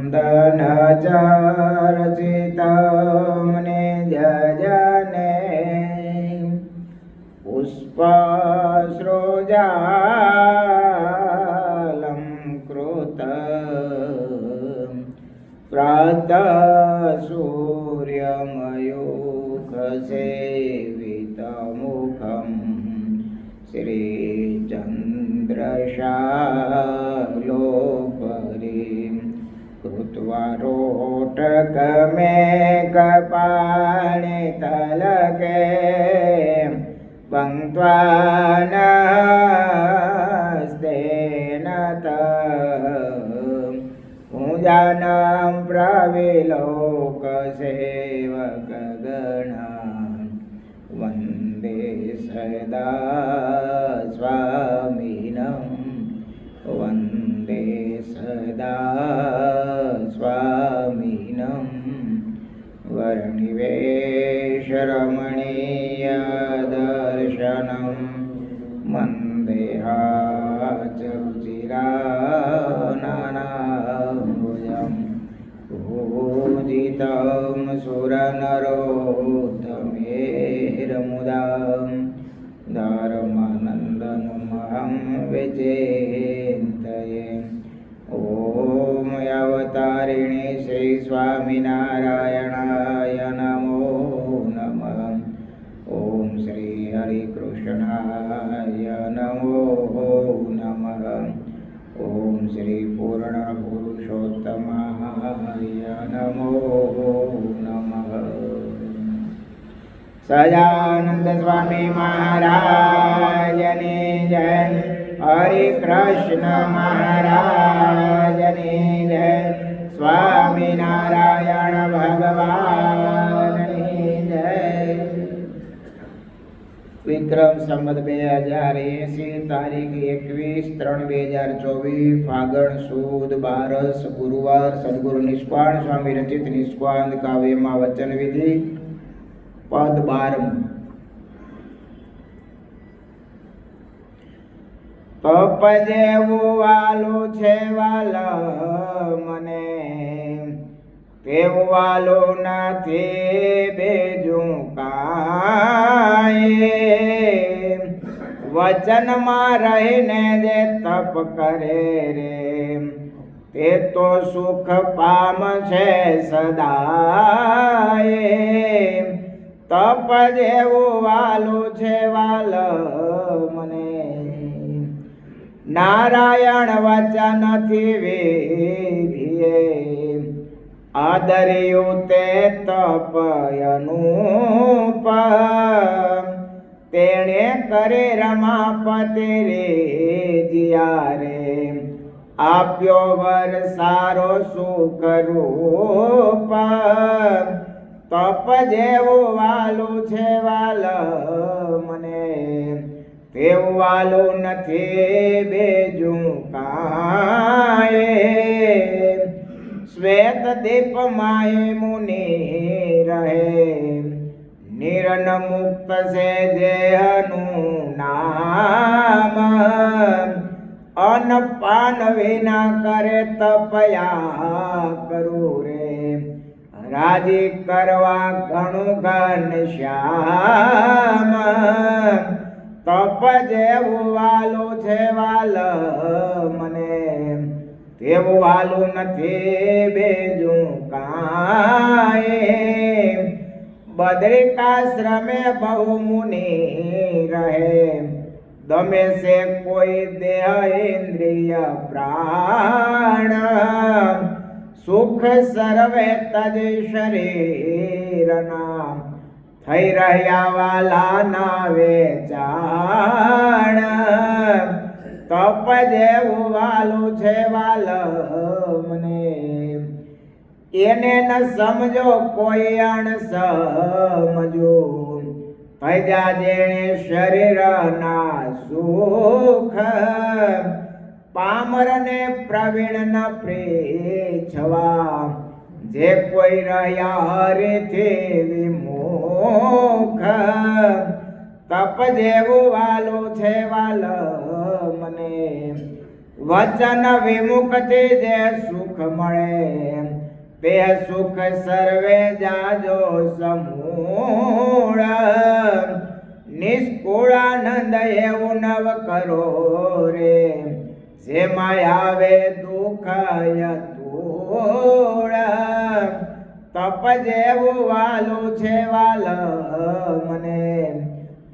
ચંદન ચર્ચિતમને જજને પુષ્પસૃજાલં કૃત પ્રાતઃ સૂર્યમયુખસેવિતમુખં શ્રીચંદ્રશાલોપરીં કૃત્વા રોટકમેકપાણિતલકે પંક્ત્વાનસ્તેન પૂજાनं પ્રવિલોકસેવકગણાં વંદે સદા સ્વામિनं વંદે સદા સ્વામિनं વર્ણિવેશરમણીયદર્શनं મંદેહાચરુચિરાનનાંબુજં પૂજિतं સુરનરોત્તમેર્મુદાં ધર્માનन्दनमहं विचिन्तये। ॐ अवतारिणे श्री स्वामिनारायणाय नमो नमः। ॐ श्री हरिकृष्णाय नमो नमः। ॐ श्री पूर्णपुरुषोत्तमाय नमो नमः। સહજાનંદ સ્વામી મહારાજની જય, હરે કૃષ્ણ મહારાજની જય, સ્વામિનારાયણ ભગવાનની જય। વિક્રમ સંવત 2080 તારીખ 21/3/2024 ફાગણ સુદ 12 ગુરુવાર સદગુરુ નિષ્કાળ સ્વામી રચિત નિષ્કાંત કાવ્યમાં વચન વિધિ પદ 12। તપ જેવું વાલું છે વાલ મને, તેવું વાલું નથી બીજું કાંઈ। વચનમાં રહીને જે તપ કરે રે, તે તો સુખ પામશે સદાય। તપ જેવું વાલું છે વાલ મને, નારાયણ વચનથી વિધિએ આદર્યું તે તપ અનુપ। તેણે કરે રમાપતિ રે જિયારે, આપ્યો વર સારો સુખ રૂપ। તપ જેવું વાલું છે વાલ મને, તેવું વાલું નથી બીજું કાંઈ। શ્વેત દીપ માય મુનિ રહે, નિરન મુક્ત છે જેહનું નામ। અન્ન પાન વિના કરે તપયા કરું રે, રાજી કરવા ઘણું ઘનશ્યામ। તપ જેવું વાલું છે વાલ મને, તેવું વાલું નથી બીજું કાંઈ। બદ્રિકાશ્રમે બહુ મુનિ રહે, ગમે છે કોઈ દેહ ઇન્દ્રિય પ્રાણ। સુખ સર્વે તજ શરીરના, થઈ રહ્યા વાલાના વેચાણ। તપ જેવું વાલું છે વાલ મને, એને ન સમજો કોઈ અણસમજો। ભજા જેણે શરીરના સુખ, પામરને પ્રવીણ ન પ્રેછવા। જે કોઈ રહ્યા હરિથી વિમુખ, તપ જેવું વાલું છે વાલ મને, વચન વિમુખથી જે સુખ મળે તે સુખ સર્વે જાજો સમૂળ નિષ્કુળાનંદ એવું નવ કરો રે જેમાં આવે દુઃખ યતુળ તપ જેવું વાલું છે વાલ મને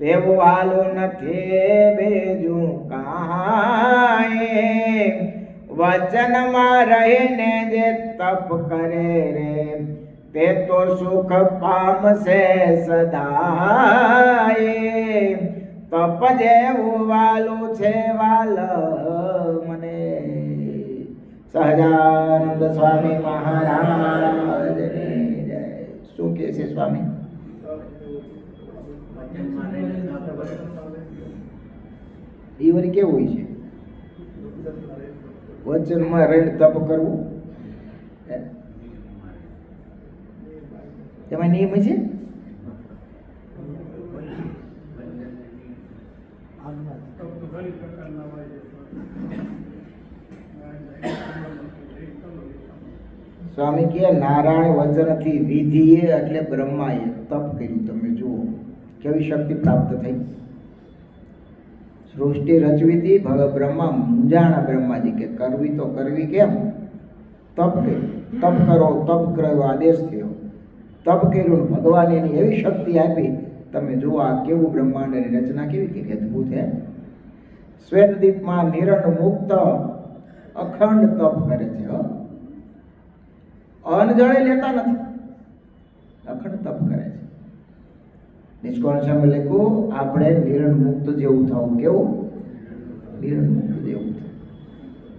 તેવું વાલું નથી બીજું કાંઈ વચનમાં રહીને જે તપ કરે રે તે તો સુખ પામશે સદાય તપ જેવું વાલું છે વાલ મને સહજાનંદ સ્વામી મહારાજની જય. શું કહે છે સ્વામી? એ વળી કેવું હોય છે? વચનમાં રહીને તપ કરવું એમાં નિયમ છે. સ્વામી કે નારાયણ વચનથી વિધિએ એટલે બ્રહ્માએ તપ કર્યું. તમે જુઓ કેવી શક્તિ પ્રાપ્ત થઈ. સૃષ્ટિ રચવી હતી બ્રહ્મા મૂંઝાણા. બ્રહ્માજી કે કરવી તો કરવી કેમ? તપ કર્યું. તપ કરો તપ કર્યો આદેશ થયો. તપ કર્યું ભગવાને એની એવી શક્તિ આપી. તમે જુઓ આ કેવું બ્રહ્માંડની રચના કેવી કરી અદભુત હે. શ્વેતદીપમાં નિરણ મુક્ત અખંડ તપ કરે છે. અન્ન જળે લેતા નથી, અખંડ તપ કરે છે. નિષ્કોણ સામે લખ્યું આપણે નિરણ મુક્ત જેવું થવું. કેવું? નિરણ મુક્ત જેવું થવું.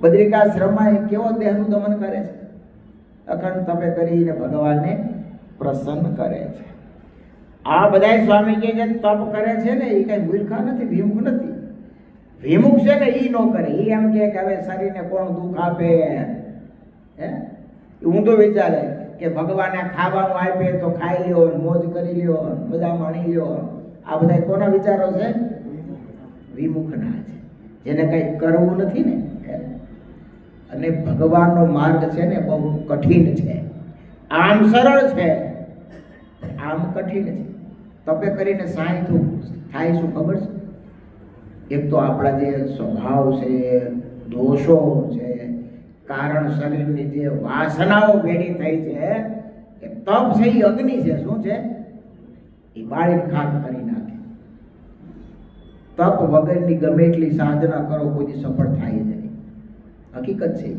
બદ્રિકાશ્રમમાં કેવો દેહનું દમન કરે છે. અખંડ તપે કરીને ભગવાનને પ્રસન્ન કરે છે. આ બધા સ્વામી કે જે તપ કરે છે ને એ કઈ મૂર્ખા નથી, વિમુખ નથી. વિમુખ છે ને એ ન કરે. એ એમ કે હવે શરીરને કોણ દુઃખ આપે? હે હું તો વિચારે કે ભગવાને ખાવાનું આપે તો ખાઈ લ્યો, મોજ કરી લ્યો, મજા માણી લ્યો. આ બધા કોના વિચારો છે? વિમુખના છે, જેને કઈ કરવું નથી ને. અને ભગવાનનો માર્ગ છે ને બહુ કઠિન છે. આમ સરળ છે, આમ કઠિન છે. તપે કરીને થાય શું ખબર છે? એક તો આપણા જે સ્વભાવ છે, દોષો છે, કારણ શરીરની જે વાસનાઓ ભેડી થઈ છે, એ તપ છે એ અગ્નિ છે. શું છે? એ બાળીને ખાક કરી નાખે. તપ વગરની ગમે એટલી સાધના કરો કોઈ સફળ થાય જ નહીં. હકીકત છે.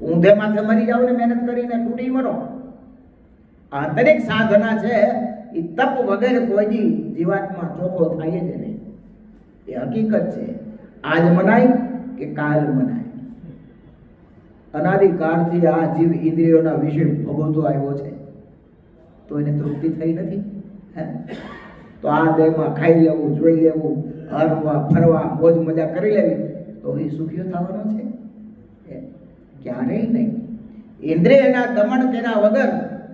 ઊંધે માથે મરી જાવ ને મહેનત કરીને તૂટી મરો. આંતરિક સાધના છે એ તપ વગર કોઈ જીવાત્મા ચોખ્ખો થાય જ નહીં. એ હકીકત છે. આજ મનાય કે કાલ મનાય. અનાદિકાળથી આ જીવ ઇન્દ્રિયોના વિષય ભોગવતો આવ્યો છે તો એને તૃપ્તિ થઈ નથી. તો આ દેહમાં ખાઈ લેવું, જોઈ લેવું, હરવા ફરવા, મોજ મજા કરી લેવી તો એ સુખીઓ થવાનો છે? ક્યારેય નહીં. ઇન્દ્રિયના દમન કર્યા વગર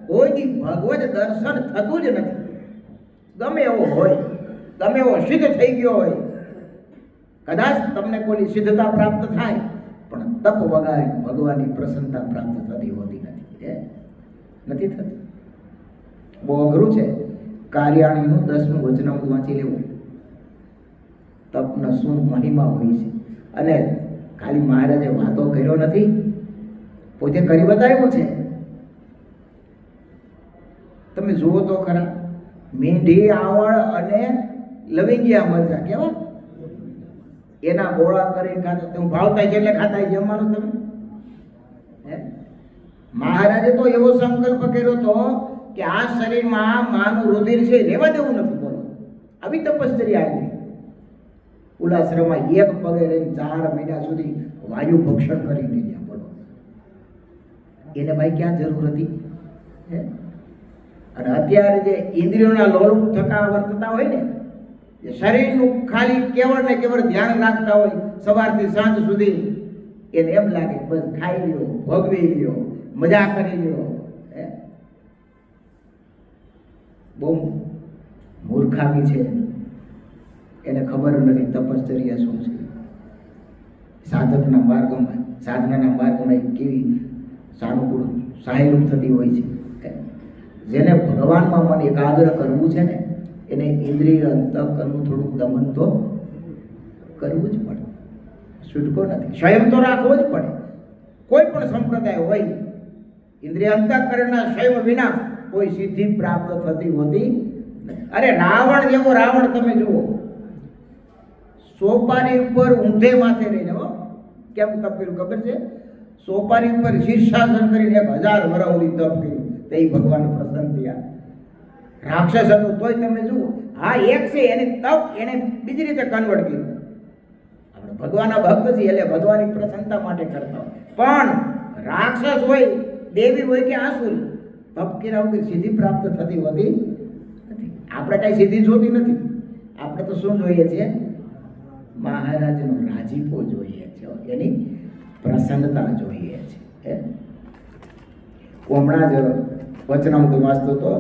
કોઈ ભગવત દર્શન થતું જ નથી. ગમે એવો હોય, ગમે એવો સિદ્ધ થઈ ગયો હોય, કદાચ તમને કોઈ સિદ્ધતા પ્રાપ્ત થાય પણ તપ વગર ભગવાનની પ્રસન્નતા પ્રાપ્ત થતી હોતી નથી. નથી થતી. બહુ અઘરું છે. કાર્યાણીનું 10મું વચનામૃત વાંચી લેવું. તપનો શું મહિમા હોય છે. અને ખાલી મહારાજે વાતો કર્યો નથી, પોતે કરી બતાવ્યું છે. તમે જુઓ તો ખરા, મીંઢી, આવળ અને લવિંગિયા મરચા કેવા એના ગોળા કરીને ખાતા. તમે ભાવતા કેટલે ખાતા જમવાનું તમે? મહારાજે તો એવો સંકલ્પ કર્યો તો કે આ શરીરમાં માનું રુધિર છે રહેવા દેવું નથી. બોલો, આવી તપશ્ચર્યા હતી. ઉલાશ્રમમાં એક પગે રહીને 4 મહિના સુધી વાયુ ભક્ષણ કરીને ગયા. બોલો, એને ભાઈ ક્યાં જરૂર હતી? અને અત્યારે જે ઇન્દ્રિયોના લોલુપ થકા વર્તતા હોય ને, જે શરીરનું ખાલી કેવળ ને કેવળ ધ્યાન રાખતા હોય સવારથી સાંજ સુધી, એને એમ લાગે બસ ખાઈ લ્યો, ભોગવી લ્યો, મજા કરી લ્યો. બહુ મૂર્ખામી છે. એને ખબર નથી તપશ્ચર્યા શું છે. સાધકના માર્ગમાં સાધનાના માર્ગમાં કેવી સાનુકૂળ સહાયરૂપ થતી હોય છે. જેને ભગવાનમાં મન એકાગ્ર કરવું છે ને એને ઇન્દ્રિય અંતઃકરણનું થોડુંક દમન તો કરવું જ પડે, છૂટકો નથી. સ્વયં તો રાખવો જ પડે. કોઈ પણ સંપ્રદાય હોય, ઇન્દ્રિય અંતઃકરણના સ્વયં વિના કોઈ સિદ્ધિ પ્રાપ્ત થતી હોતી નથી. અરે રાવણ જેવો રાવણ તમે જુઓ, સોપારી ઉપર ઊંધે માથે રહીને કેમ તપ કર્યું ખબર છે? સોપારી ઉપર શીર્ષાસન કરીને 1000 વર્ષ સુધી તપ કર્યું, તે ભગવાન પ્રસન્ન થયા. રાક્ષસ હતું તોય તમે જુઓ, હા એક છે એને તપ એને બીજી રીતે કન્વર્ટ કર્યું. આપણે ભગવાનના ભક્ત છીએ એટલે ભગવાનની પ્રસન્નતા માટે કરતા હોય, પણ રાક્ષસ હોય, દેવી હોય કે આસુરી, તપ કર્યા વગર સિદ્ધિ પ્રાપ્ત થતી હોતી નથી. આપણે કઈ સિદ્ધિ જોતી નથી. આપણે તો શું જોઈએ છીએ? મહારાજનો રાજીપો જોઈએ છે, એની પ્રસન્નતા જોઈએ છે. હું હમણાં જ વચનામૃત વાંચતો તો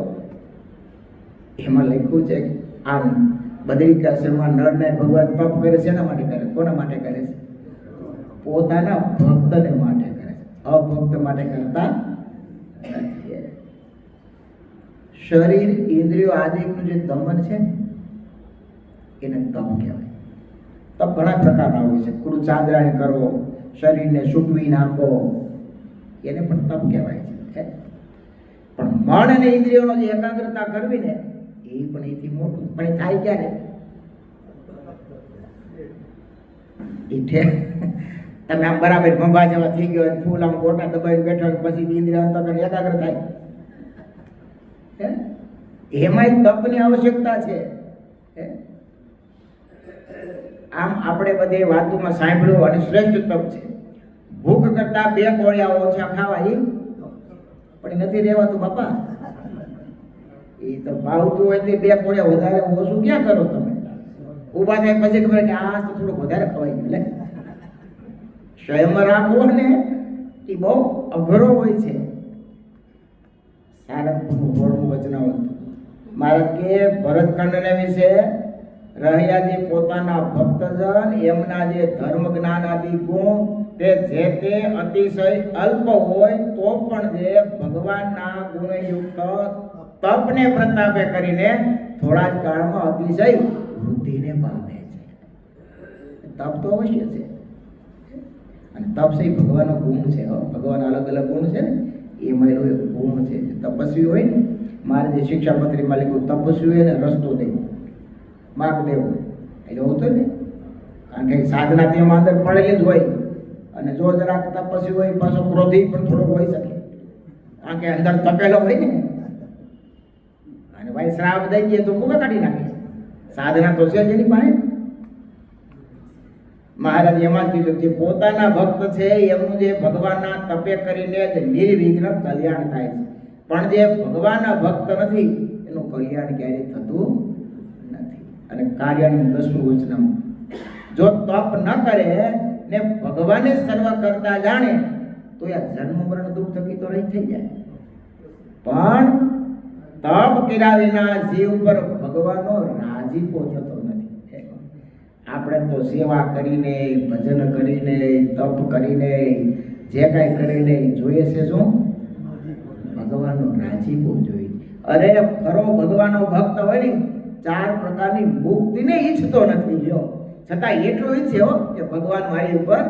એમાં લખ્યું છે કે આમ બદ્રિકાશ્રમમાં નરને ભગવાન તપ કરે છે એના માટે કરે. કોના માટે કરે છે? પોતાના ભક્તને માટે કરે છે, અભક્ત માટે કરતા નથી. શરીર ઇન્દ્રિયો આદિનું જે દમન છે ને એને તપ કહેવાય. તપ ઘણા પ્રકારના હોય છે. કુડું ચાંદ્રાયણ કરો, શરીરને સૂકવી નાખો, એને પણ તપ કહેવાય છે. પણ મન અને ઇન્દ્રિયોનો જે એકાગ્રતા કરવી ને એ પણ એથી મોટું. પણ એ થાય ક્યારે? તમે આમ બરાબર ભંભા જેવા થઈ ગયો, ફૂલ આમ ગોટા દબાઈને બેઠો, પછી ઇન્દ્રિય અંતઃકરણ એકાગ્ર થાય. એમાંય તપની આવશ્યકતા છે. આમ આપણે બધે વાતોમાં સાંભળ્યું અને શ્રેષ્ઠ તપ છે. ભૂખ કરતા 2 કોળિયા ઓછા ખાવા, એ પણ નથી રહેવાતું બાપા. એ તો ભાવતું હોય તે 2 કોળિયા વધારે ઓછું ક્યાં કરો તમે? ઊભા થાય પછી ખબર કે આ તો થોડુંક વધારે ખવાઈ ગયું. લે સ્વયં રાખવો ને એ બહુ અઘરો હોય છે. સારંગપુરનું 16મું વચનામૃત મહારાજ કે ભરતખંડને વિશે રહ્યા જે પોતાના ભક્તજન એમના જે ધર્મ જ્ઞાન આદિ ગુણ તે જે તે અતિશય અલ્પ હોય તો પણ જે ભગવાનના ગુણયુક્ત તપને પ્રતાપે કરીને થોડા જ કાળમાં અતિશય વૃદ્ધિને પામે છે. તપ તો અવશ્ય છે, અને તપ છે ભગવાનનો ગુણ છે. ભગવાન અલગ અલગ ગુણ છે ને એમાં એક ગુણ છે. તપસ્વી હોય ને, મારે જે શિક્ષાપત્રીમાં લખ્યું તપસ્વી હોય ને રસ્તો દેવો, માર્ગ દેવો, એટલે હોતો ને. કારણ કે સાધના તેમાં અંદર પડેલી જ હોય, અને જો જરાક તપસ્વી હોય પાછો ક્રોધી પણ થોડો હોઈ શકે, કારણ કે અંદર તપેલો હોય ને. અને ભાઈ શ્રાપ દઈ દઈએ તો કોકા કાઢી નાખે. સાધના તો છે જ એની પાસે. મહારાજ એમાં જ કીધું જે પોતાના ભક્ત છે એમનું જે ભગવાનના તપે કરીને જ નિર્વિઘ્ન કલ્યાણ થાય છે, પણ જે ભગવાનના ભક્ત નથી એનું કલ્યાણ ક્યારેય થતું નથી. અને કાર્યનું 10મું વચન, જો તપ ન કરે ને ભગવાને સર્વ કરતા જાણે તો આ જન્મ મરણ દુઃખ થકી તો રહી થઈ જાય. પણ તપ કર્યા વિના જીવ પર ભગવાનનો રાજીપો થતો નથી. આપણે તો સેવા કરીને, ભજન કરીને, તપ કરીને, જે કાંઈ કરીને જોઈએ છે શું? ભગવાનનો રાજીપો જોઈએ. અરે ખરો ભગવાનનો ભક્ત હોય ને 4 પ્રકારની મુક્તિને ઈચ્છતો નથી, જો છતાં એટલું ઈચ્છે કે ભગવાન મારી ઉપર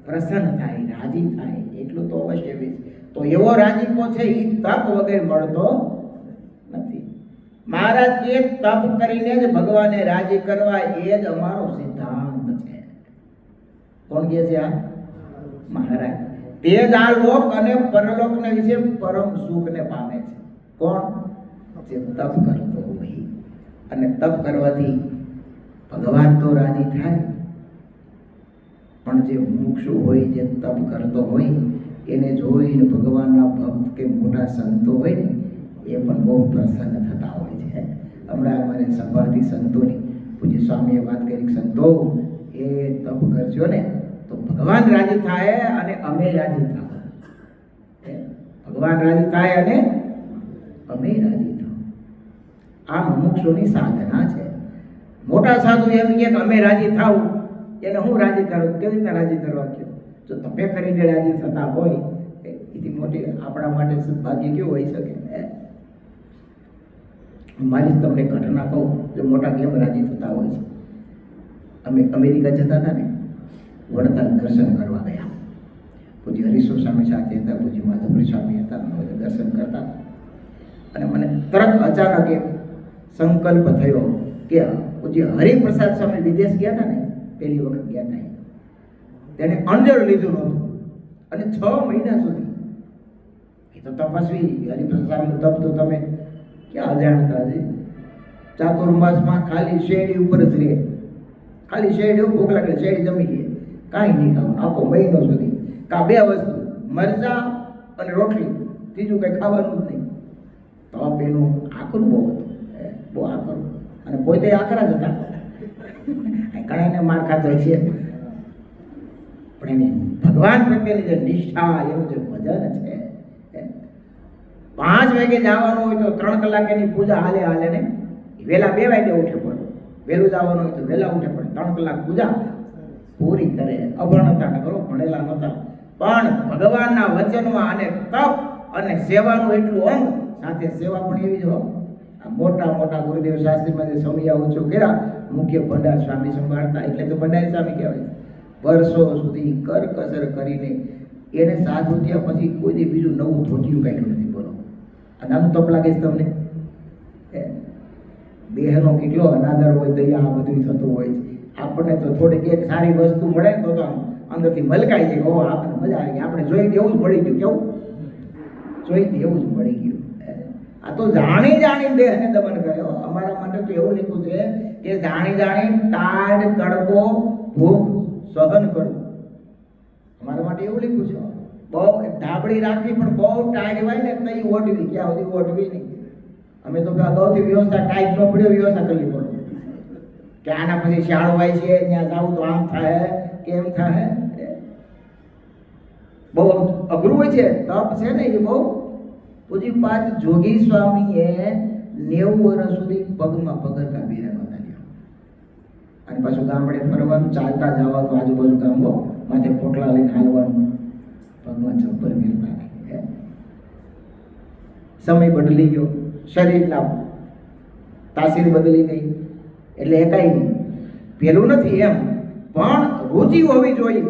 પ્રસન્ન થાય, રાજી થાય, એટલું તો અવશ્ય ઈચ્છે. તો એવો રાજીપો છે એ તપ વગર મળતો નથી. મહારાજ કે તપ કરીને જ ભગવાનને રાજી કરવા એ જ અમારો સિદ્ધાંત છે. કોણ કહે છે આ? મહારાજ. તે જ આ લોક અને પરલોકને વિશે પરમ સુખને પામે છે. કોણ? જે તપ કરતો હોય. અને તપ કરવાથી ભગવાન તો રાજી થાય, પણ જે મુક્ષુ હોય, જે તપ કરતો હોય એને જોઈને ભગવાનના ભક્ત કે મોટા સંતો હોય ને એ પણ બહુ પ્રસન્ન થતા હોય છે. હમણાં અમારે સભાથી સંતોની પૂજ્ય સ્વામીએ વાત કરી, સંતો એ તપ કરજો ને તો ભગવાન રાજી થાય અને અમે રાજી થાય. ભગવાન રાજી થાય અને અમે રાજી થાવ. આ મુમુક્ષુની સાધના છે. મોટા સાધુ એમ કે અમે રાજી થાવ, એને હું રાજી કરું, કેવી રીતના રાજી કરવા કહ્યું? જો તમે કરીને રાજી થતા હોય એથી મોટી આપણા માટે સદભાગ્ય કેવું હોઈ શકે? મારી તમને ઘટના કહું, જો મોટા કેમ રાજી થતા હોય છે. અમે અમેરિકા જતા હતા ને, વડતાલ દર્શન કરવા ગયા. પૂજ્ય હરીશો સ્વામી સાથે હતા, પૂજ્ય માધવરી સ્વામી હતા, અમે બધા દર્શન કરતા હતા. અને મને તરત અચાનક એક સંકલ્પ થયો કે પૂજ્ય હરિપ્રસાદ સ્વામી વિદેશ ગયા હતા ને, પહેલી વખત ગયા હતા, તેને અંજળ લીધું નહોતું અને 6 મહિના સુધી. એ તો તપસ્વી હરિપ્રસાદ સ્વામીનું તપ તો તમે ક્યાં અજાણતા છે? ચાતુર્માસમાં ખાલી શેરડી ઉપર જ રહે, ખાલી શેરડી ભૂખ લાગે શેરડી જમી લે, કાંઈ નહીં ખાવાનું આખો મહિનો સુધી. કા 2 વસ્તુ, મરચા અને રોટલી, ત્રીજું કંઈ ખાવાનું જ નહીં. તપ એનું આકરું બહુ હતું, બહુ આકરું. અને પોતે આકરા જ હતા. ઘણાને માર ખાતો છે, પણ એને ભગવાન પ્રત્યેની જે નિષ્ઠા, એનું જે ભજન છે. 5 વાગે જવાનું હોય તો 3 કલાક એની પૂજા હાલે ને. વહેલા 2 વાગે ઉઠે પણ, વહેલું જવાનું હોય તો વહેલા ઉઠે પણ 3 કલાક પૂજા પૂરી કરે. અભણ હતા ને કરો, ભણેલા નહોતા, પણ ભગવાનના વચનમાં અને તપ અને સેવાનું એટલું અંગ, સાથે સેવા પણ એવી જ હો. આ મોટા મોટા ગુરુદેવ શાસ્ત્રીમાં જે સમયા ઓછું કર્યા, મુખ્ય ભંડાર સ્વામી સંભાળતા, એટલે તો ભંડારી સ્વામી કહેવાય. વર્ષો સુધી કરકસર કરીને એને સાધુ થયા પછી કોઈ દી બીજું નવું ધોતિયું કાઢ્યું નથી. બોલો, આ નાનું તપ લાગે છે તમને? દેહનો કેટલો અનાદર હોય, દયા આ બધું થતું હોય છે. આપણને તો થોડીક એક સારી વસ્તુ મળે ને તો અંદરથી મલકાઈ જાય, ઓ આપણને મજા આવી ગઈ, આપણે જોઈ એવું જ મળી ગયું. કેવું જોઈ એવું જ મળી ગયું? આ તો જાણી જાણી દેહને દમન કર્યો. અમારા માટે તો એવું લખ્યું છે કે જાણી જાણી ટાઢ, તડકો, ભૂખ સહન કરવું. અમારા માટે એવું લખ્યું છે. બહુ ધાબળી રાખવી પણ બહુ ટાઈટ હોય ને તઈ ઓઢવી, ક્યાં સુધી ઓઢવી નહીં. અમે તો અગાઉથી વ્યવસ્થા ટાઈટ ન પડ્યો, વ્યવસ્થા કરવી પડે કે આના પછી શાળો હોય છે, ત્યાં જાવું તો આમ થાય, કેમ થાય. બહુ અઘરું હોય છે. તપ છે ને એ બહુ. પૂજ્યપાદ જોગી સ્વામીએ 90 વર્ષ સુધી પગમાં પગરખા પહેર્યા નહોતા. અને પાછું ગામડે ફરવાનું, ચાલતા જવાનું, આજુબાજુ ગામો માથે પોટલા લઈને હાલવાનું, પગમાં ચપ્પલ પહેરતા નહીં. સમય બદલી ગયો, શરીરના તાસીર બદલી ગઈ, એટલે એ કાંઈ પેલું નથી એમ, પણ રુચિ હોવી જોઈએ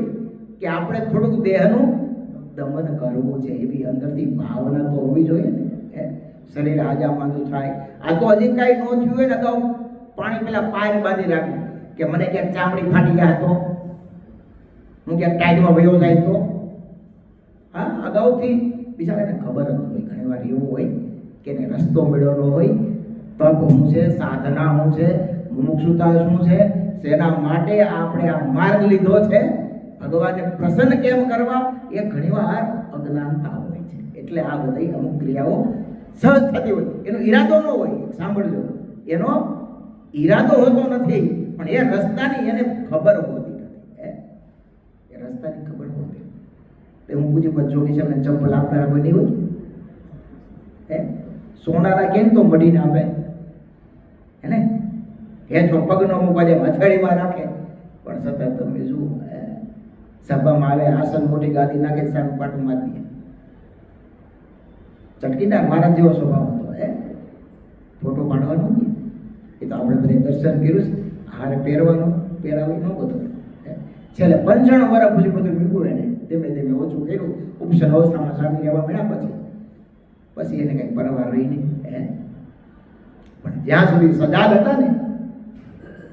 કે આપણે થોડુંક દેહનું દમન કરવું છે, એવી અંદરથી ભાવના તો હોવી જોઈએ ને. શરીર આજા માંદું થાય. આ તો હજી કાંઈ ન થયું હોય ને, અગાઉ પાણી પેલા પાય બાંધી રાખે કે મને ક્યાંક ચામડી ફાટી ગયા તો, હું ક્યાંક ટાઈટમાં વયો જાય તો. હા, અગાઉથી બિચારાને ખબર જ હોય. ઘણી વાર એવું હોય કે એને રસ્તો મળ્યો ન હોય. તપ શું છે, સાધના શું છે, મુમુક્ષુતા શું છે, શેના માટે આપણે આ માર્ગ લીધો છે, ભગવાનને પ્રસન્ન કેમ કરવા, એ ઘણીવાર અજ્ઞાનતા હોય છે. એટલે આ બધી અમુક ક્રિયાઓ સહજ થતી હોય, એનો ઈરાદો ન હોય. સાંભળજો, એનો ઈરાદો હોતો નથી, પણ એ રસ્તાની એને ખબર હોતી નથી. એ રસ્તાની ખબર હોતી. હું પૂછ્યું જોગી સાહેબને ચંપલ આપનારા કોઈ નહીં હોય? સોનારા કેમ તો મઢીને આપે હે? હેઠો પગનો મૂકવા જાય, હથેળીમાં રાખે, પણ સતત તમે જુઓ સભામાં આવે, આસન મોટી ગાદી નાખે, સામે પાટું મારી દે. ચટકીદાર મારા જેવો સ્વભાવ હતો. ફોટો પાડવાનો નહીં, એ તો આપણે બધે દર્શન કર્યું છે. હારે પહેરવાનું પહેરાવી ન બધું. છેલ્લે 95 વર્ષ પછી બધું મૂક્યું એને, ધીમે ધીમે ઓછું કર્યું. ઉપસન અવસ્થામાં સ્વામી રહેવા મળ્યા પછી એને કંઈ પરવાર રહી નહીં. પણ જ્યાં સુધી સજાગ હતા ને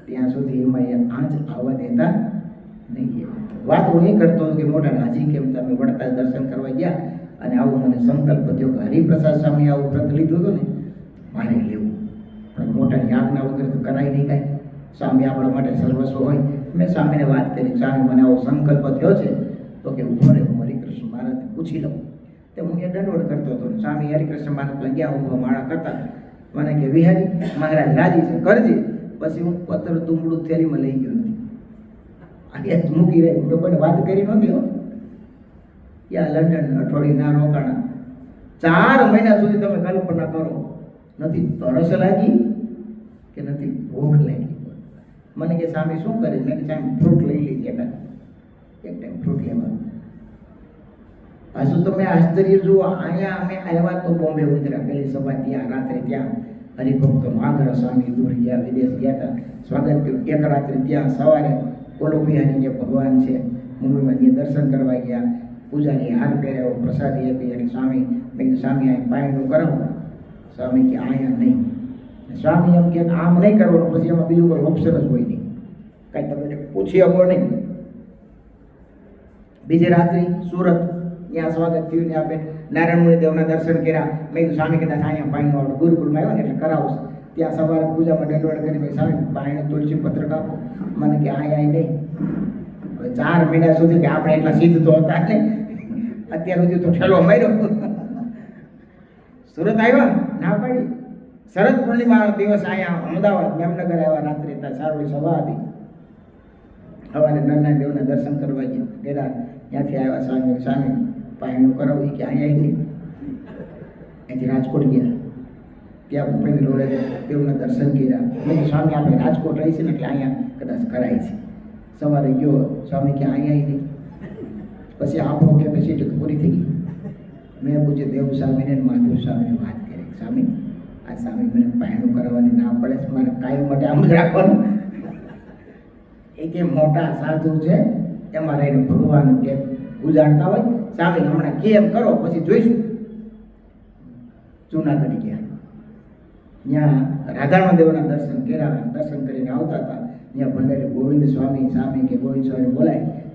ત્યાં સુધી એમાં એ આંચ આવવા દેતા નહીં. વાત હું એ કરતો હતો કે મોટા રાજી કેમ તમે વડતાલ દર્શન કરવા ગયા અને આવું મને સંકલ્પ થયો કે હરિપ્રસાદ સ્વામી આવું વ્રત લીધું હતું ને, મારે લેવું. પણ મોટાની આજ્ઞા વગર તો કરાય નહીં કાંઈ. સ્વામી આપણા માટે સર્વસ્વ હોય. મેં સ્વામીને વાત કરી, સ્વામી મને આવો સંકલ્પ થયો છે તો કે ઉભો રહે, હું હરિકૃષ્ણ મહારાજને પૂછી લઉં. તો હું એ દંડવડ કરતો હતો. સ્વામી હરિકૃષ્ણ મહારાજ ગયા ઉભા માળા કરતા, મને કે વિહારી મહારાજ રાજી છે, કરજે. પછી હું પથ્થર તુંબડું થેલીમાં લઈ ગયો નથી, આ મૂકી રહી. લોકોને વાત કરી નહોતી હો. યા લંડન અઠવાડિયું ના રોકાણા. 4 મહિના સુધી તમે કલ્પના કરો, નથી તરસ લાગી કે નથી ભૂખ લાગી. મને કે સ્વામી શું કરે? મેં કે સ્વામી ફ્રૂટ લઈ લીધી એક ટાઈમ ફ્રૂટ લેવાનું. પાછું તમે આશ્ચર્ય જુઓ, અહીંયા અમે આવ્યા તો બોમ્બે ઉતર્યા, પેલી સભા ત્યાં રાત્રે ત્યાં હરિભક્તોનો આગ્રહ, સ્વામી દૂર ગયા, વિદેશ ગયા હતા, સ્વાગત કર્યું. એક રાત્રે ત્યાં સવારે કોલો બિહારી જે ભગવાન છે મુંબઈમાં ત્યાં દર્શન કરવા ગયા. પૂજારી હાર પહેર્યો, પ્રસાદી આપી. એટલે સ્વામી, મેં કીધું સ્વામી અહીં પાણીનું કરાવો. સ્વામી કે અહીંયા નહીં. સ્વામી એમ કે આમ નહીં કરવાનું, પછી એમાં બીજું કોઈ ઓપ્શન જ હોય નહીં, કાંઈ તમે પૂછી શકો નહીં. બીજી રાત્રે સુરત ત્યાં સ્વાગત થયું ને આપણે નારાયણ મુનિ દેવના દર્શન કર્યા. મેં કીધું સ્વામી કદાચ અહીંયા પાણીનો આપણે ગુરુકુળમાં આવ્યો ને એટલે કરાવશે. ત્યાં સવારે પૂજામાં દંડવડ કરી મેં સ્વામી પાણીનો તુલસી પત્ર કાપો. મને કે અહીંયા નહીં. હવે 4 મહિના સુધી કે આપણે એટલા સિદ્ધ તો હતા ને, અત્યાર સુધી તો ઠેલો માર્યો. સુરત આવ્યા, ના પાડી. શરદ પૂર્ણિમા દિવસ અહીંયા અમદાવાદ મેમનગર આવ્યા, રાત્રે ત્યાં સારોડી સભા હતી. સવારે નારાયણ દેવના દર્શન કરવા ગયા. ત્યાંથી આવ્યા સ્વામી, સ્વામી પાણીનું કરાવું કે અહીંયા નહીં. અહીંથી રાજકોટ ગયા, ત્યાં ભૂપેન્દ્ર રોડે દેવના દર્શન કર્યા. મેં સ્વામી આપણે રાજકોટ રહી છે ને એટલે અહીંયા કદાચ કરાય છે. સવારે ગયો, સ્વામી કે અહીંયા નહીં. પછી આપણો કેપેસિટી પૂરી થઈ ગઈ. મેં પૂછ્યું દેવ સ્વામીને માધવ સ્વામીને વાત કરી, સ્વામી આ સ્વામી મને પાણીનું કરાવવાની ના પડે છે, મારે કાયમ માટે આમ જ રાખવાનું. એ કે મોટા સાધુ છે એમાં રહીને ભગવાન કે ઉજાડતા હોય, સ્વામી હમણાં કેમ કરો પછી જોઈશું. જૂનાગઢ ગયા, ત્યાં રાધારમણ દેવના દર્શન કર્યા. દર્શન કરીને આવતા હતા ત્યાં ભંડારી ગોવિંદ સ્વામી, સ્વામી કે ગોવિંદ સ્વામી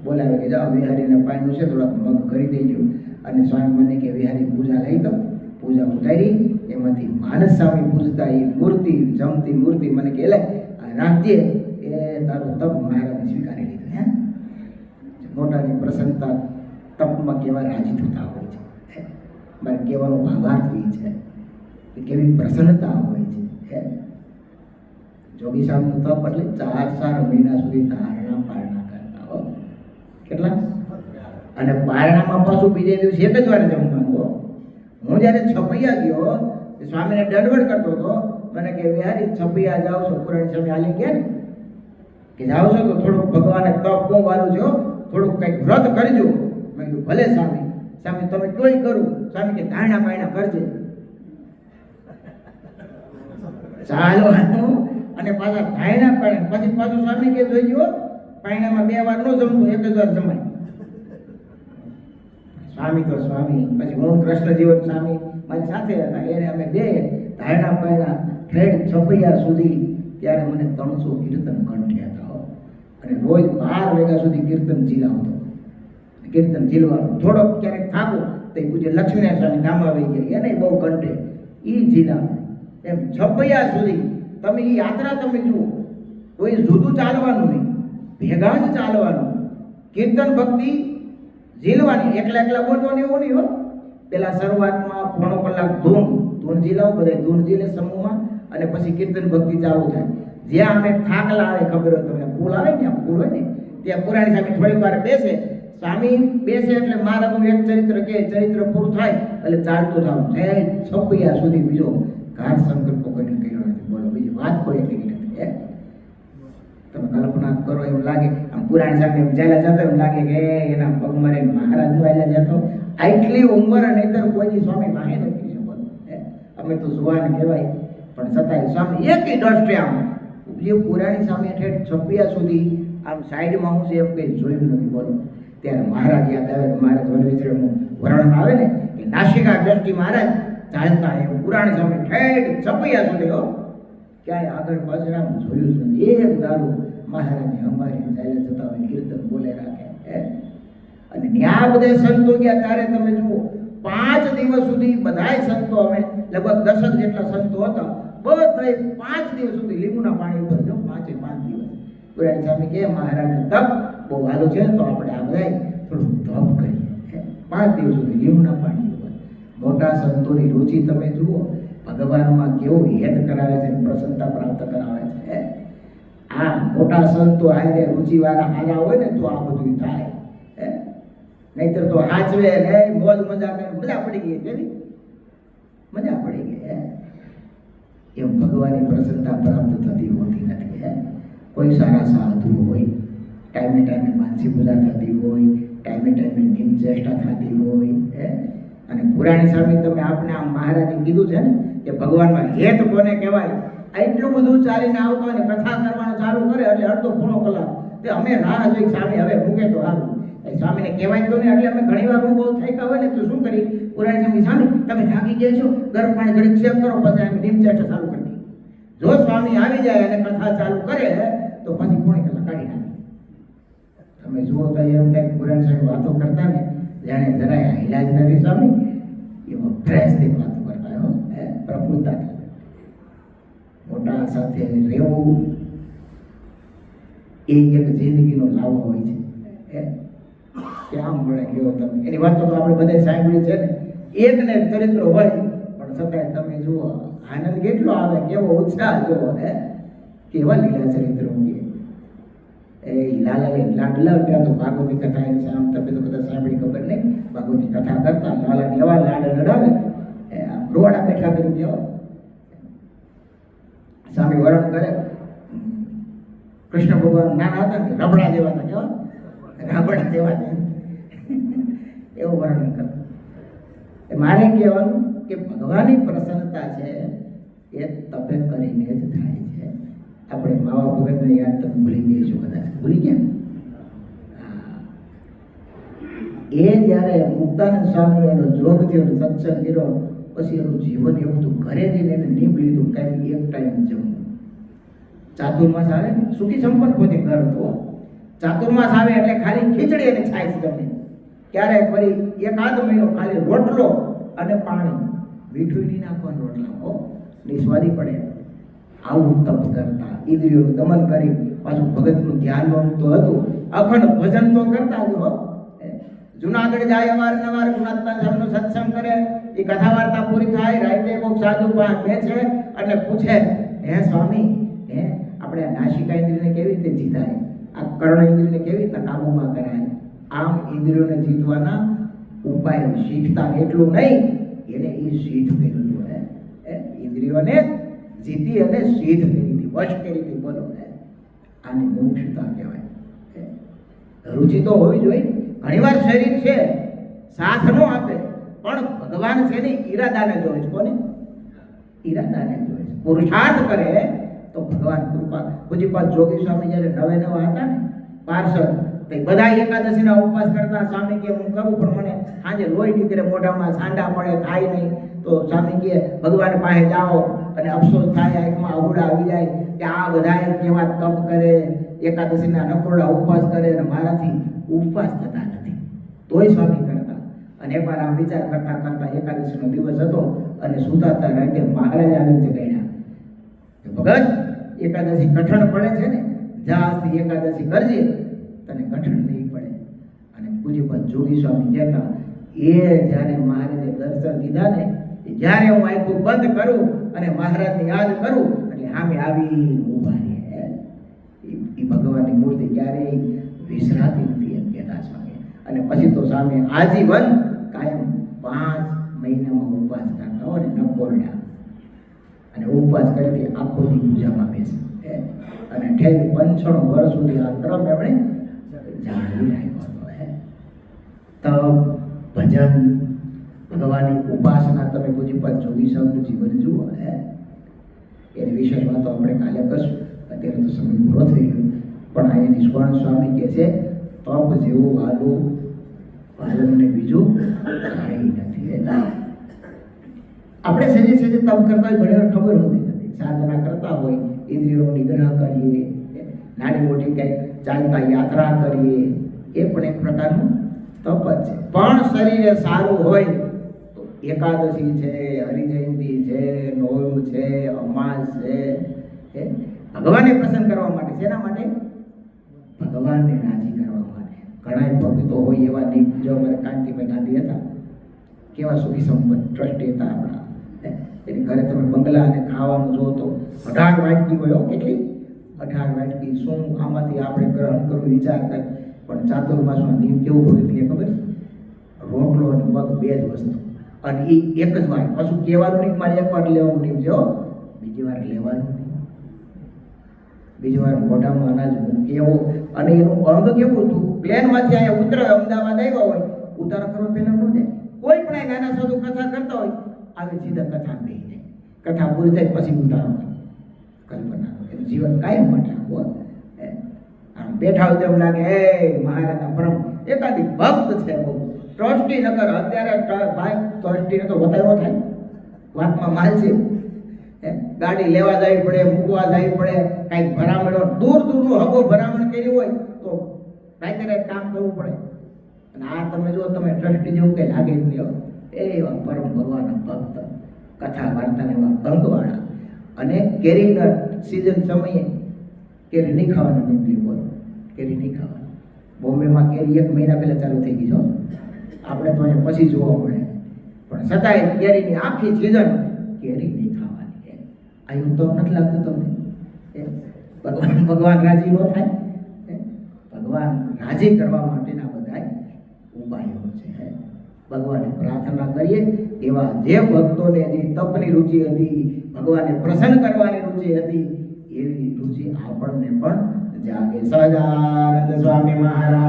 બોલાવે કે જાઓ વિહારીને પાણીનું છે થોડાક મગ કરી દેજો. અને સ્વામી મને કે વિહારી પૂજા લઈ દો. પૂજા ઉતારી, એમાંથી માનસ સ્વામી પૂજતા એ મૂર્તિ જમતી મૂર્તિ મને કે લે રાખજે, એ તારું તપ મહારાજે સ્વીકારી લીધું. હે મોટાની પ્રસન્નતા તપમાં કેવા રાજી થતા હોય છે. મારે કહેવાનો ભાવાર્થ એ છે કે કેવી પ્રસન્નતા હોય છે. હે જોગી સાહેબનું તપ એટલે 4 મહિના સુધી ધારણા પારણા કરતા હો. કેટલા? અને પારણામાં પાછું બીજે દિવસે એક જ વાર જમવાનું હો. હું જ્યારે છપૈયા ગયો સ્વામીને દંડવડ કરતો હતો, મને કે વિહારી છપૈયા જાઓ છો, પુરાણી સમય હાલી ગયા ને કે જાઓ છો તો થોડુંક ભગવાને તપ બહુ વાલું છે, થોડુંક કંઈક વ્રત કરજો. મેં કીધું ભલે સ્વામી. સ્વામી તમે તોય કરું. સ્વામી કે ધારણા પાયણા કરજે. ચાલવાનું અને પાછા ધારણા પાયણા પછી પાછું સ્વામી કે જોઈજો પાયણામાં 2 વાર ન જમતું, એક જ વાર જમાય. સ્વામી તો સ્વામી. પછી હું કૃષ્ણ જીવન સ્વામી મારી સાથે હતા, એને અમે 2 ધારણા પાયણા ઠેઠ છપૈયા સુધી. ત્યારે મને 300 કીર્તન કંઠે હતા અને રોજ 12 વાગ્યા સુધી કીર્તન ઝીલાવતો. કીર્તન ઝીલવાનું થોડોક ક્યારેક થાકો તો પૂજ્ય લક્ષ્મીનારાયણ સ્વામી ધામ આવી ગયા, એને બહુ કંઠે એ ઝીલાવે. એમ છપૈયા સુધી તમે એ યાત્રા તમે જુઓ, કોઈ જુદું ચાલવાનું નહીં, ભેગા જ ચાલવાનું. કીર્તન ભક્તિ ઝીલવાની, એકલા બોલવાનું એવું નહીં હો. પેલા શરૂઆતમાં 1.5 કલાક ધૂન ઝીલાવો, બધા ધૂન ઝીલે સમૂહમાં, અને પછી કીર્તન ભક્તિ ચાલુ થાય. જ્યાં અમે થાકલા આવે, ખબર હોય તમને, પુલ આવે ને, પુલ હોય ને ત્યાં પુરાણી સ્વામી થોડીક વાર બેસે. સ્વામી બેસે એટલે મહારાજનું એક ચરિત્ર કે ચરિત્ર પૂરું થાય એટલે ચાલતું થાવ. જય છપૈયા સુધી બીજો ઘાટ સંકલ્પો કોઈને કર્યો નથી. બોલો બીજી વાત કોઈ કરી નથી. તમે કલ્પના કરો એમ લાગે આમ પુરાણી સ્વામી એમ ચાલ્યા જતો એમ લાગે કે એના પગ મારે મહારાજ નો આલ્યા જતો. આટલી ઉંમર નહીતર કોઈ સ્વામી વાહે નથી શકો. અમે તો જુવાન કહેવાય પણ છતાંય સ્વામી એક દ્રષ્ટિ આમ જે પુરાણી સ્વામી ઠેઠ છપૈયા સુધી આમ સાઈડમાં હું છે એમ કંઈ જોયું નથી. બોલો ત્યારે મહારાજ યાદ આવે. મહારાજ વનવિચરણનું વર્ણન આવે ને કે નાસિકા દ્રષ્ટિ મહારાજ ચાલતા એમ પુરાણી સ્વામી ઠેઠ છપૈયા સુધી હો ક્યાંય આગળ પાછળ આમ જોયું જ નથી. એક દારૂ મહારાજને અંબારી ચાલ્યા જતા હોય, કીર્તન બોલે રાખે. અને ન્યા બધા સંતો ગયા ત્યારે તમે જુઓ 5 દિવસ સુધી બધાય સંતો, અમે લગભગ 10 જેટલા સંતો હતા, બધાય 5 દિવસ સુધી લીંબુના પાણી ઉપર જો 5 દિવસ. પુરાણી સ્વામી કે મહારાજને તપ બહુ વાલું છે તો આપણે આ બધાય થોડું તપ કરીએ. 5 દિવસ સુધી લીંબુના પાણી ઉપર. મોટા સંતોની રુચિ તમે જુઓ, ભગવાનમાં કેવું હેત કરાવે છે, પ્રસન્નતા પ્રાપ્ત કરાવે છે. આ મોટા સંતો હારે રુચિવાળા હારા હોય ને તો આ બધું થાય. નહીતર તો હાચવે ને મોજ મજા કરે, મજા પડી ગઈ. કેવી મજા પડી ગઈ. એમ ભગવાનની પ્રસન્નતા પ્રાપ્ત થતી હોતી નથી. કોઈ સારા સાધુ હોય, ટાઈમે ટાઈમે માનસી પૂજા થતી હોય, ટાઈમે ટાઈમે નિમ ચેષ્ટા થતી હોય, અને પુરાણી સ્વામી તમે આપણે આમ મહારાજે કીધું છે ને કે ભગવાનમાં હેત કોને કહેવાય, એટલું બધું ચાલીને આવતો અને કથા કરવાનું ચાલુ કરે એટલે અડધો પોણો કલાક તે અમે રાહ જોઈ સ્વામી હવે મૂકે તો સારું. સ્વામીને કહેવાય તો નહીં એટલે અમે ઘણી વાર બહુ થાક્યા હોય ને તો શું કરી પુરાણી સ્વામી તમે થાકી ગયા છો, ગરમ પાણી ઘડી ચેક કરો, પછી અમે નિમ ચેષ્ટા ચાલુ કરી દઈએ. જો સ્વામી આવી જાય અને કથા ચાલુ કરે તો પછી પોણી કલાક કાઢી નાખે. તમે જુઓ તો એમ થાય પુરાણી સ્વામી વાતો કરતા ને જાણે જરાય હિલા જ નથી સ્વામી, એવો ફ્રેશથી વાતો કરતા હો, પ્રફુલ્લતા મોટા સાથે રહેવું એ એક જિંદગીનો લાવો હોય છે. ક્યાં મળે કેવો તમે એની વાતો તો આપણે બધા સાંભળી છે ને, એક ને એક ચરિત્ર હોય પણ છતાંય તમે જુઓ આનંદ કેટલો આવે, કેવો ઉત્સાહ જોવો, કેવા લીલા ચરિત્રો એ લાલા લાડલા ત્યાં તો ભાગવતી કથા એની સામે તમે તો કદાચ સાંભળી ખબર નહીં, ભાગવતી કથા કરતા લાલા એવા લાડ લડાવે, રોડા બેઠા કરી દેવા. સ્વામી વર્ણન કરે કૃષ્ણ ભગવાન નાના હતા ને રબડા જેવા હતા, કેવા રાબડા જેવા હતા એવું વર્ણન કરતા. મારે કહેવાનું કે ભગવાનની પ્રસન્નતા છે એ તપે કરીને જ થાય છે. આપણે માવા ભગતને યાદ તમે ભૂલી જઈશું, કદાચ ભૂલી ગયા. એ જ્યારે મુક્તાનંદ સ્વામીનો એનો જોગ થયો, સત્સંગ કર્યો, પછી એનું જીવન એવું હતું, ઘરે જઈને એને નીમ લીધું, કાંઈ એક ટાઈમ જમવું. ચાતુર્માસ આવે ને, સુખી સંપન્ન પોતે ઘર હતો. ચાતુર્માસ આવે એટલે ખાલી ખીચડી અને છાશ જમે, ક્યારેક ફરી એકાદ મહિનો ખાલી રોટલો અને પાણી, મીઠું નહીં નાખવાનું રોટલા, નિસ્વાદી પડે. આવું તપ કરતા, ઇન્દ્રિયોનું દમન કરી, પાછું ભગતનું ધ્યાન તો હતું, અખંડ ભજન તો કરતા જ હો. જુનાગઢ જાય અવારનવાર ગુણાત્મા ધર્મનો સત્સંગ કરે, એ કથા વાર્તા પૂરી થાય, રાતે કોઈક સાધુ પાસે બેસે અને પૂછે, હે સ્વામી, આપણે આ નાસિકા ઇન્દ્રિયને કેવી રીતે જીતાય, આ કર્ણ ઇન્દ્રિયને કેવી રીતે કાબૂમાં કરાય. આમ ઇન્દ્રિયોને જીતવાના ઉપાય શીખતા, એટલું નહીં એને એ સિદ્ધ કર્યું હતું. ઇન્દ્રિયોને જીતી અને સિદ્ધ કરી હતી, વશ કરી હતી. બોલો, આને મોક્ષતા કહેવાય. રુચિ તો હોવી જોઈએ. ઘણીવાર શરીર છે સાથ ન આપે, પણ ભગવાન છે ને ઈરાદાને જોવે છે. કોને? ઈરાદાને જોવે છે. પુરુષાર્થ કરે તો ભગવાન કૃપા. પૂજ્યપાદ જોગી સ્વામી જ્યારે નવા હતા ને પાર્ષદ, તો બધા એકાદશીના ઉપવાસ કરતા. સ્વામી કે હું કરું પણ મને સાંજે લોહી નીકળે, મોઢામાં સાંડા પડે, થાય નહીં. તો સ્વામી કે ભગવાન પાસે જાઓ અને અફસોસ થાય, આંખમાં અવડા આવી જાય કે આ બધા કેવા તપ કરે, એકાદશીના નકોરડા ઉપવાસ કરે અને મારાથી ઉપવાસ થતા નથી. તોય સ્વામી કરતા. અને એકવાર આમ વિચાર કરતા કરતા એકાદશીનો દિવસ હતો અને સુતાતા રાતે મહારાજ આવી જગાડ્યા, ભગત એકાદશી કઠણ પડે છે ને, જાસ્તી એકાદશી કરજે, તને કઠણ નહીં પડે. અને પૂજ્યપાદ જોગી સ્વામી કહેતા, એ જ્યારે મહારાજે દર્શન દીધા ને, જ્યારે હું આંખો બંધ કરું અને મહારાજને યાદ કરું એટલે સામે આવીને ઊભા રહે. એ ભગવાનની મૂર્તિ ક્યારેય વિસરાતી નથી એમ કહેતા સ્વામી. અને પછી તો સ્વામી આજીવન કાયમ 5 મહિનામાં ઉપવાસ કરતા હોય ને, નકોરડા, અને ઉપવાસ કરતી આખો દી પૂજામાં બેસે. અને ઠેર 95 વર્ષ સુધી આ ક્રમ એમણે જાળવી રાખ્યો હતો. તપ, ભજન, ભગવાનની ઉપાસના. તમે પૂજ્યપાદ જોગી સ્વામીનું જીવન જુઓ. એની વિશેષ વાતો આપણે કાલે કરશું, અત્યારે તો સમય પૂરો થઈ ગયો. પણ આ નિષ્કાળ સ્વામી કહે છે, તપ જેવું વાલું વાલમને બીજું કાંઈ નથી. આપણે સહેજે સહેજે તપ કરતા હોય, ઘણી વાર ખબર હોતી નથી. સાધના કરતા હોય, ઇન્દ્રિયોનો નિગ્રહ કરીએ, નાની મોટી કંઈક ચાલતા યાત્રા કરીએ, એ પણ એક પ્રકારનું તપ જ છે. પણ શરીરે સારું હોય તો એકાદશી છે, હરિજયંતી છે, નોમ છે, અમાસ છે, ભગવાનને પ્રસન્ન કરવા માટે. શેના માટે? ભગવાનને રાજી કરવા માટે. ઘણા ભક્તો હોય એવા નહીં. જો અમારે કાંતિભાઈ ગાંધી હતા, કેવા સુખી સંપન્ન ટ્રસ્ટી હતા આપણા. એની ઘરે તમે બંગલા અને ખાવાનું જો તો 18 વાટકી હોય. કેટલી? 18 વાટકી. શું આમાંથી આપણે ગ્રહણ કરવું વિચાર કરે. પણ ચાતુર્માસનો નિયમ કેવું ભગત ખબર? રોટલો અને મગ 2 જ વસ્તુ, અને એ એક જ વાર. પાછું કહેવાનું નહીં મારે એક વાર લેવાનું નહીં છે, બીજી વાર લેવાનું નહીં. બીજી વાર મોઢામાં અનાજ મૂકેવો, અને એનું અંગ કેવું હતું, પ્લેનમાંથી અહીંયા ઉતરે, અમદાવાદ આવ્યો હોય, ઉતારો કરવા પહેલા ન જાય. કોઈ પણ આ નાના સાધુ કથા કરતા હોય, આવી સીધા કથા બેસી જાય. કથા પૂરી થાય પછી ઉતારો કરે. કલ્પના એનું જીવન કાયમ માટે આવું. આમ બેઠા હોય તેમ લાગે એ મહારાજના પરમ એકાદી ભક્ત છે, બહુ ટ્રસ્ટી નગર. અત્યારે ભાઈ ટ્રસ્ટીને તો વધાયો થાય, વાતમાં માલ છે. ગાડી લેવા જવી પડે, મૂકવા જવી પડે, કાંઈક ભરામણો દૂર દૂરનું હગો ભરામણ કરી હોય તો રાતે કામ કરવું પડે. અને આ તમે જો, તમે ટ્રસ્ટી જેવું કંઈ લાગે જ નહીં. એવા પરમ ભગવાનના ભક્ત, કથા વાર્તાને એવા અંગવાળા. અને કેરીના સિઝન સમયે કેરી નહીં ખાવાની નીકળી, બોલો કેરી નહીં ખાવાની. બોમ્બેમાં કેરી 1 મહિના પહેલાં ચાલુ થઈ ગઈ છો, આપણે તો અહીંયા પછી જોવા મળે. પણ છતાંય કેરીની આખી સિઝન કેરી નહીં ખાવાની. અહીં તો નથી લાગતું તમને? ભગવાન રાજી ન થાય? ભગવાન રાજી કરવા માટેના બધા ઉપાયો છે. ભગવાને પ્રાર્થના કરીએ, એવા જે ભક્તોને જે તપની રુચિ હતી, ભગવાનને પ્રસન્ન કરવાની રુચિ હતી, એવી રુચિ આપણને પણ જાગે. સહજાનંદ સ્વામી મહારાજ